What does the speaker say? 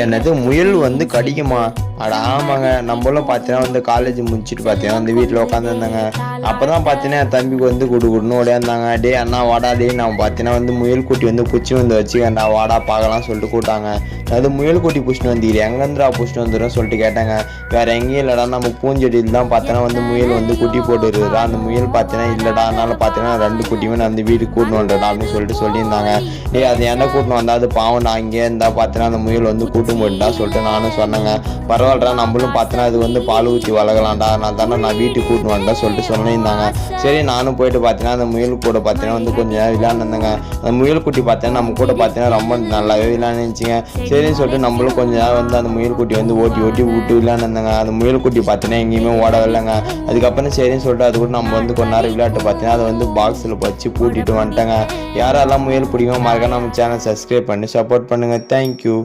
என்னது முயல் வந்து கடிக்குமா? அட ஆமாங்க. நம்மளும் பார்த்தீங்கன்னா வந்து காலேஜ் முடிச்சுட்டு பார்த்தீங்கன்னா வந்து வீட்டில் உட்காந்துருந்தாங்க. அப்போ தான் பார்த்தீங்கன்னா என் தம்பிக்கு வந்து குடுன்னு ஓடியாந்தாங்க. டே அண்ணா வாடா டே, நான் பார்த்தீங்கன்னா வந்து முயல் குட்டி வந்து குச்சி வந்து வச்சுக்கண்டா வாடா பார்க்கலாம் சொல்லிட்டு கூட்டாங்க. அது முயல் குட்டி பிடிச்சிட்டு வந்துக்கிறீ எங்கேருந்துடா பிடிச்சிட்டு வந்துடும் சொல்லிட்டு கேட்டாங்க. வேற எங்கேயும் இல்லைடா, நம்ம பூஞ்செடியில் தான் பார்த்தோன்னா வந்து முயல் வந்து குட்டி போட்டுருக்குறா. அந்த முயல் பார்த்தீங்கன்னா இல்லைடா, அதனால பார்த்தீங்கன்னா 2 குட்டியுமே நான் வந்து வீட்டுக்கு கூட்டின்னு வந்துடா அப்படின்னு சொல்லிட்டு சொல்லியிருந்தாங்க. டே அது என்ன கூட்டின்னு வந்தா அது பாவம், நான் இங்கே இருந்தால் பார்த்தீங்கன்னா அந்த முயல் வந்து கூட்டும் போயிட்டா சொல்லிட்டு நானும் சொன்னேங்க. பரவாயில்லடா, நம்மளும் பார்த்தீங்கன்னா அது வந்து பால் ஊற்றி வளர்க்கலாம்டா, அதனால தானே நான் வீட்டுக்கு கூட்டின்னு வந்துட்டா சொல்லிட்டு சொல்லியிருந்தாங்க. சரி நானும் போயிட்டு பார்த்தீங்கன்னா அந்த முயல் கூட பார்த்தீங்கன்னா வந்து கொஞ்சம் நேரம் விளையாண்டுருந்தேங்க. அந்த முயல் குட்டி பார்த்தீங்கன்னா நம்ம கூட பார்த்தீங்கன்னா ரொம்ப நல்லாவே விளையாண்டுச்சிங்க. சரின்னு சொல்லிட்டு நம்மளும் கொஞ்சம் நேரம் வந்து அந்த முயல் குட்டி வந்து ஓட்டி ஓட்டி விட்டு விளையாண்டுருந்தாங்க. அந்த முயல் குட்டி பார்த்தீங்கன்னா எங்கேயுமே ஓடவே இல்லைங்க. அதுக்கப்புறம் சரின்னு சொல்லிட்டு அது கூட நம்ம வந்து கொஞ்ச நேரம் விளையாட்டு பார்த்தீங்கன்னா அதை வந்து பாக்ஸில் வச்சு பூட்டிட்டு வந்துட்டேங்க. யாரெல்லாம் முயல் பிடிக்கும் மறக்காம நம்ம சேனல் சப்ஸ்கிரைப் பண்ணி சப்போர்ட் பண்ணுங்கள். தேங்க்யூ.